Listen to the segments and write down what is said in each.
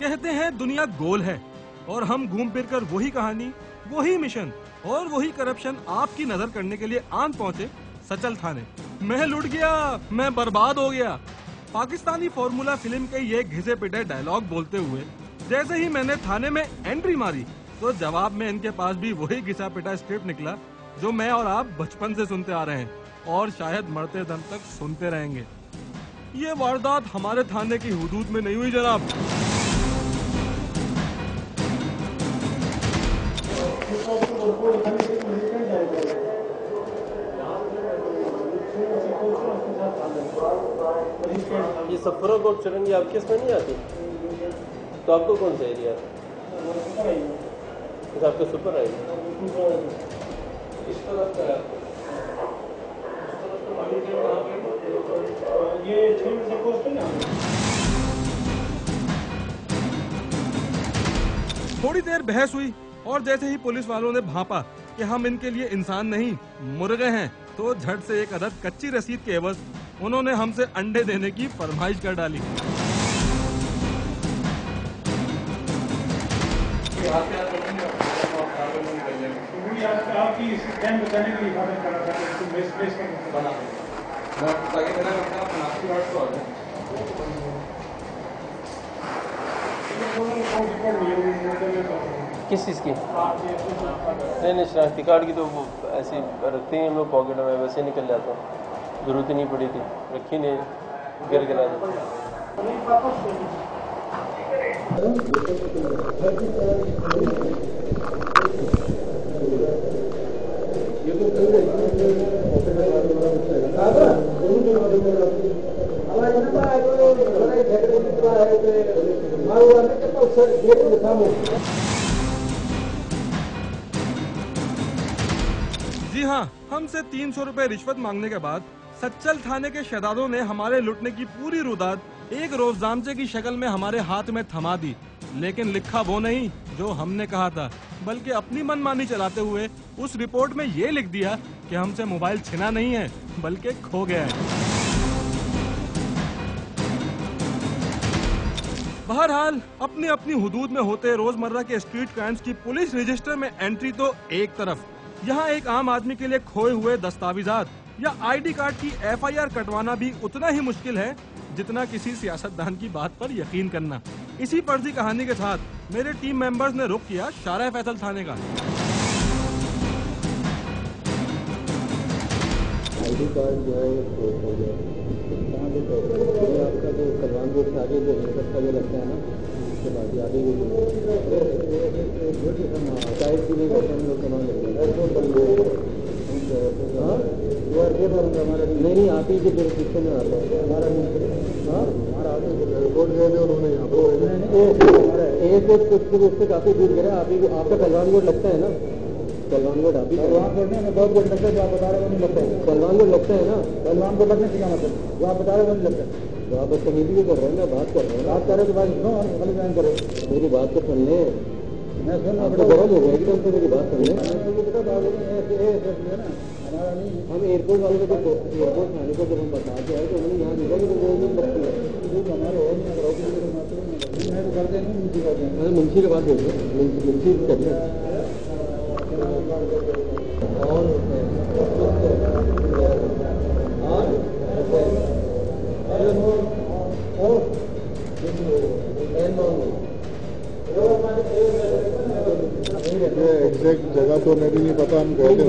कहते हैं दुनिया गोल है और हम घूम फिर कर वही कहानी, वही मिशन और वही करप्शन आपकी नजर करने के लिए आन पहुंचे सचल थाने। मैं लुट गया, मैं बर्बाद हो गया। पाकिस्तानी फॉर्मूला फिल्म के ये घिसे पिटे डायलॉग बोलते हुए जैसे ही मैंने थाने में एंट्री मारी तो जवाब में इनके पास भी वही घिसा पिटा स्क्रिप्ट निकला जो मैं और आप बचपन से सुनते आ रहे हैं और शायद मरते दम तक सुनते रहेंगे। ये वारदात हमारे थाने की हुदूद में नहीं हुई जनाब। ये सफरों को चुरंगी आपके इसमें नहीं आती, तो आपको कौन सा एरिया? आपको सुपर आई इस तरफ का ये थोड़ी देर बहस हुई और जैसे ही पुलिस वालों ने भांपा कि हम इनके लिए इंसान नहीं मुर्गे हैं तो झट से एक अदद कच्ची रसीद के एवज उन्होंने हमसे अंडे देने की फरमाइश कर डाली। किस चीज़ की? नहीं, शनाख्ती कार्ड की तो वो ऐसी रखते हैं हम लोग पॉकेट में, वैसे निकल जाता है। जरूरत ही नहीं पड़ी थी, रखी नहीं, गिर गिरा जी हाँ, हमसे 300 रुपए रिश्वत मांगने के बाद सच्चल थाने के शहजादों ने हमारे लुटने की पूरी रुदात एक रोज़ामचे की शक्ल में हमारे हाथ में थमा दी। लेकिन लिखा वो नहीं जो हमने कहा था, बल्कि अपनी मनमानी चलाते हुए उस रिपोर्ट में ये लिख दिया कि हमसे मोबाइल छिना नहीं है बल्कि खो गया है। बहरहाल अपनी अपनी हुदूद में होते रोजमर्रा के स्ट्रीट क्राइम्स की पुलिस रजिस्टर में एंट्री तो एक तरफ, यहाँ एक आम आदमी के लिए खोए हुए दस्तावेजात या आईडी कार्ड की FIR कटवाना भी उतना ही मुश्किल है जितना किसी सियासतदान की बात पर यकीन करना। इसी फर्जी कहानी के साथ मेरे टीम मेंबर्स ने रुख किया शारा फैसल थाने का। आईडी कार्ड जो है हो गया, आपका जो कलवान रोड से आगे जो का जो लगता है ना, उसके बाद आगे नहीं आप ही के जुरिस्डिक्शन में आता है हमारा एयरपोर्ट से काफी दूर गया। आप ही आपका कलवान रोड लगता है ना, कलवान रोड आप ही बहुत कुछ लगता है जो आप बता रहे हो नहीं लगता है। कलवान रोड लगता है ना, कलवान को लगने से क्या मतलब जो आप बता रहे हो नहीं लगता है। जो आप बदतमीजी भी कर रहे हैं ना, बात कर रहे हैं, बात कर रहे तो बात सुनो, करो मेरी बात तो सुन ले। मैं सुन आपको गरज हो जाएगी तो मेरी बात सुन ले। हम एयरपोर्ट वालों को एयरपोर्ट थाने को जब हम बताते हैं तो उन्होंने यहाँ देखा कि वो नहीं लगती है। मुंशी के बात बोलते हैं, मुंशी करते हैं एग्जैक्ट जगह तो मैं भी नहीं पता, हम गए थे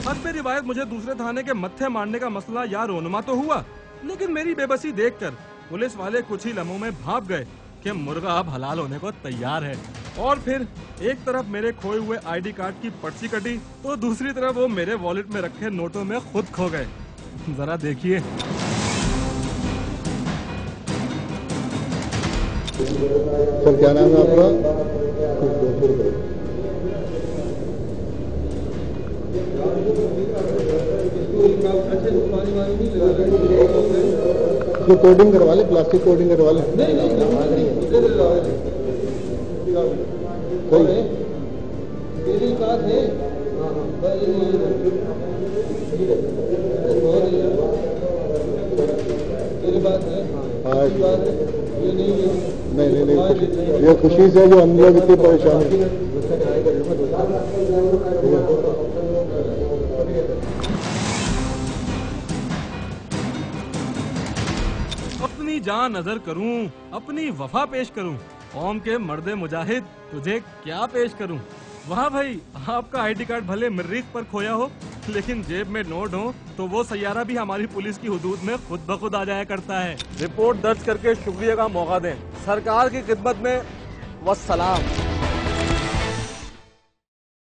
हस्बे रिवायत मुझे दूसरे थाने के मत्थे मारने का मसला या रोनुमा तो हुआ, लेकिन मेरी बेबसी देखकर पुलिस वाले कुछ ही लम्हों में भाप गए कि मुर्गा अब हलाल होने को तैयार है। और फिर एक तरफ मेरे खोए हुए आईडी कार्ड की पर्ची कटी तो दूसरी तरफ वो मेरे वॉलेट में रखे नोटों में खुद खो गए। जरा देखिए। सर क्या नाम है आपका? कोडिंग करवा ले, प्लास्टिक कोडिंग करवा ले। मेरी बात है ऐसी नहीं, ये खुशी से जो हम लोग इतनी परेशान है। अपनी जान नजर करूं, अपनी वफा पेश करूं, कौम के मर्दे मुजाहिद तुझे क्या पेश करूं। वाह भाई, आपका आईडी कार्ड भले मरीख पर खोया हो, लेकिन जेब में नोट हो तो वो सैयारा भी हमारी पुलिस की हुदूद में खुद ब खुद आ जाया करता है। रिपोर्ट दर्ज करके शुक्रिया का मौका दें। सरकार की खिदमत में वस्सलाम।